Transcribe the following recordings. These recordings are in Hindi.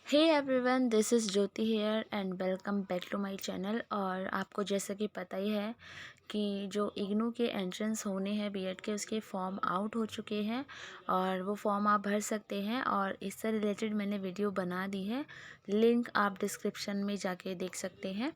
Hey everyone, this is Jyoti here and welcome back to my channel. और आपको जैसा कि पता ही है कि जो इग्नू के एंट्रेंस होने हैं बीएड के, उसके फॉर्म आउट हो चुके हैं और वो फॉर्म आप भर सकते हैं। और इससे रिलेटेड मैंने वीडियो बना दी है, लिंक आप डिस्क्रिप्शन में जाके देख सकते हैं।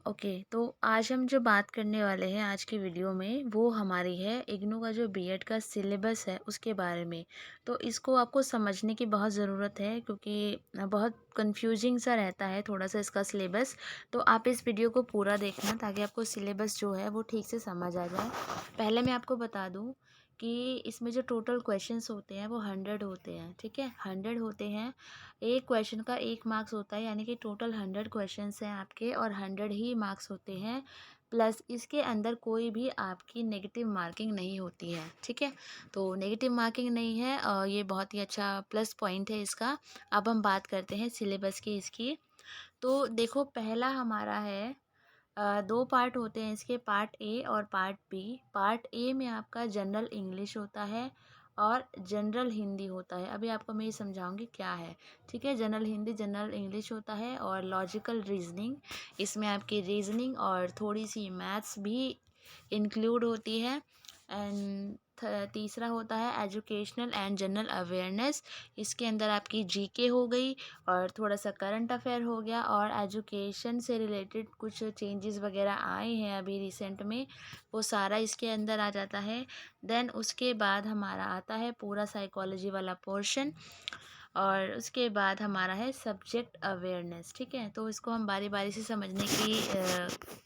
ओके, तो आज हम जो बात करने वाले हैं आज की वीडियो में, वो हमारी है इग्नू का जो बीएड का सिलेबस है उसके बारे में। तो इसको आपको समझने की बहुत ज़रूरत है क्योंकि बहुत कंफ्यूजिंग सा रहता है थोड़ा सा इसका सिलेबस। तो आप इस वीडियो को पूरा देखना ताकि आपको सिलेबस जो है वो ठीक से समझ आ जाए। पहले मैं आपको बता दूँ कि इसमें जो टोटल क्वेश्चंस होते हैं वो 100 होते हैं। ठीक है, 100 होते हैं। एक क्वेश्चन का 1 मार्क्स होता है, यानी कि टोटल 100 क्वेश्चंस हैं आपके और 100 ही मार्क्स होते हैं। प्लस इसके अंदर कोई भी आपकी नेगेटिव मार्किंग नहीं होती है। ठीक है, तो नेगेटिव मार्किंग नहीं है और ये बहुत ही अच्छा प्लस पॉइंट है इसका। अब हम बात करते हैं सिलेबस की इसकी। तो देखो, पहला हमारा है, दो पार्ट होते हैं इसके, पार्ट ए और पार्ट बी। पार्ट ए में आपका जनरल इंग्लिश होता है और जनरल हिंदी होता है। अभी आपको मैं ये समझाऊंगी क्या है। ठीक है, जनरल हिंदी जनरल इंग्लिश होता है और लॉजिकल रीजनिंग, इसमें आपकी रीजनिंग और थोड़ी सी मैथ्स भी इंक्लूड होती है। एंड तीसरा होता है एजुकेशनल एंड जनरल अवेयरनेस। इसके अंदर आपकी जीके हो गई और थोड़ा सा करंट अफेयर हो गया और एजुकेशन से रिलेटेड कुछ चेंजेस वगैरह आए हैं अभी रिसेंट में, वो सारा इसके अंदर आ जाता है। देन उसके बाद हमारा आता है पूरा साइकोलॉजी वाला पोर्शन और उसके बाद हमारा है सब्जेक्ट अवेयरनेस। ठीक है, तो इसको हम बारी बारी से समझने की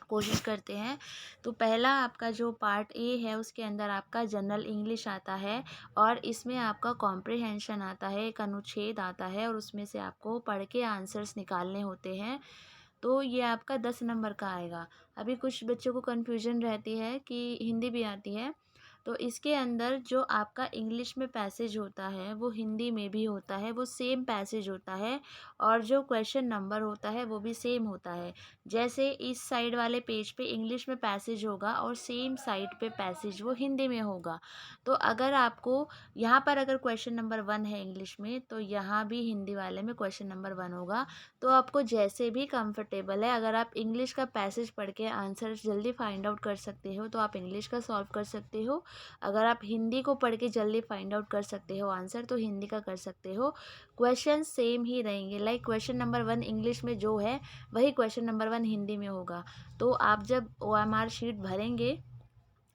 कोशिश करते हैं। तो पहला आपका जो पार्ट ए है उसके अंदर आपका जनरल इंग्लिश आता है और इसमें आपका कॉम्प्रिहेंशन आता है, एक अनुच्छेद आता है और उसमें से आपको पढ़ के आंसर्स निकालने होते हैं। तो ये आपका 10 नंबर का आएगा। अभी कुछ बच्चों को कन्फ्यूजन रहती है कि हिंदी भी आती है, तो इसके अंदर जो आपका इंग्लिश में पैसेज होता है वो हिंदी में भी होता है, वो सेम पैसेज होता है और जो क्वेश्चन नंबर होता है वो भी सेम होता है। जैसे इस साइड वाले पेज पे इंग्लिश में पैसेज होगा और सेम साइड पे पैसेज वो हिंदी में होगा। तो अगर आपको यहाँ पर अगर क्वेश्चन नंबर 1 है इंग्लिश में, तो यहाँ भी हिंदी वाले में क्वेश्चन नंबर 1 होगा। तो आपको जैसे भी कंफर्टेबल है, अगर आप इंग्लिश का पैसेज पढ़ के आंसर जल्दी फाइंड आउट कर सकते हो तो आप इंग्लिश का सॉल्व कर सकते हो। अगर आप हिंदी को पढ़ के जल्दी फाइंड आउट कर सकते हो आंसर, तो हिंदी का कर सकते हो। क्वेश्चन सेम ही रहेंगे, लाइक क्वेश्चन नंबर 1 इंग्लिश में जो है वही क्वेश्चन नंबर 1 हिंदी में होगा। तो आप जब OMR शीट भरेंगे,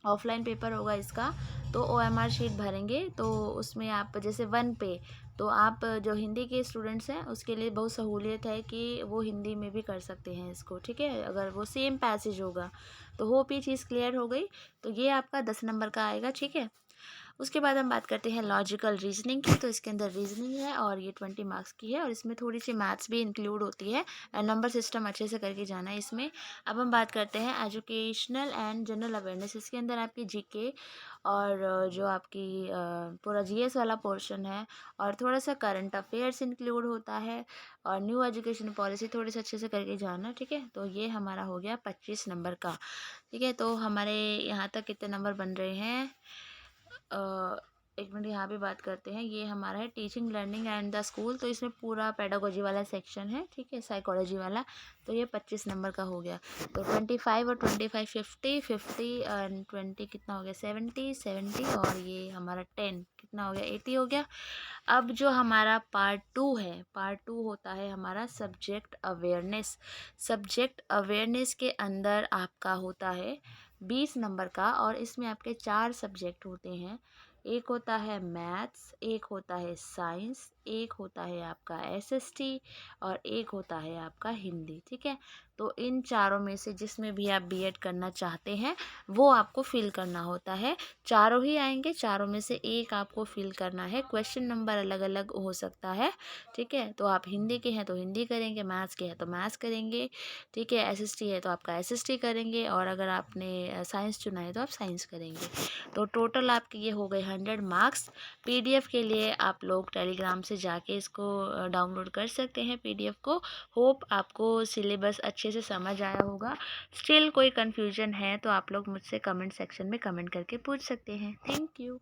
ऑफलाइन पेपर होगा इसका, तो OMR शीट भरेंगे तो उसमें आप जैसे 1 पे, तो आप जो हिंदी के स्टूडेंट्स हैं उसके लिए बहुत सहूलियत है कि वो हिंदी में भी कर सकते हैं इसको। ठीक है, अगर वो सेम पैसेज होगा। तो होप ये चीज़ क्लियर हो गई। तो ये आपका 10 नंबर का आएगा। ठीक है, उसके बाद हम बात करते हैं लॉजिकल रीजनिंग की। तो इसके अंदर रीजनिंग है और ये 20 मार्क्स की है और इसमें थोड़ी सी मैथ्स भी इंक्लूड होती है। नंबर सिस्टम अच्छे से करके जाना है इसमें। अब हम बात करते हैं एजुकेशनल एंड जनरल अवेयरनेस। इसके अंदर आपकी जीके और जो आपकी पूरा जीएस वाला पोर्शन है और थोड़ा सा करंट अफेयर्स इंक्लूड होता है और न्यू एजुकेशन पॉलिसी थोड़ी सी अच्छे से करके जाना। ठीक है, तो ये हमारा हो गया 25 नंबर का। ठीक है, तो हमारे यहाँ तक कितने नंबर बन रहे हैं, एक मिनट यहाँ पे बात करते हैं। ये हमारा है teaching learning and the school, तो इसमें पूरा पेडागोजी वाला सेक्शन है। ठीक है, साइकोलॉजी वाला। तो ये 25 नंबर का हो गया। तो 25 और 25 50 50 एंड 20 कितना हो गया, 70 70 और ये हमारा 10 कितना हो गया, 80 हो गया। अब जो हमारा पार्ट 2 है, पार्ट 2 होता है हमारा सब्जेक्ट अवेयरनेस। सब्जेक्ट अवेयरनेस के अंदर आपका होता है 20 नंबर का और इसमें आपके 4 सब्जेक्ट होते हैं। एक होता है मैथ्स, एक होता है साइंस, एक होता है आपका SST और एक होता है आपका हिंदी। ठीक है, तो इन चारों में से जिसमें भी आप बीएड करना चाहते हैं वो आपको फिल करना होता है। चारों ही आएंगे, चारों में से एक आपको फिल करना है। क्वेश्चन नंबर अलग अलग हो सकता है। ठीक है, तो आप हिंदी के हैं तो हिंदी करेंगे, मैथ्स के हैं तो मैथ्स करेंगे। ठीक है, SST है तो आपका SST करेंगे और अगर आपने साइंस चुना है तो आप साइंस करेंगे। तो टोटल आपके ये हो गए 100 मार्क्स। PDF के लिए आप लोग टेलीग्राम से जाके इसको डाउनलोड कर सकते हैं PDF को। होप आपको सिलेबस अच्छे से समझ आया होगा। स्टिल कोई कन्फ्यूजन है तो आप लोग मुझसे कमेंट सेक्शन में कमेंट करके पूछ सकते हैं। Thank you.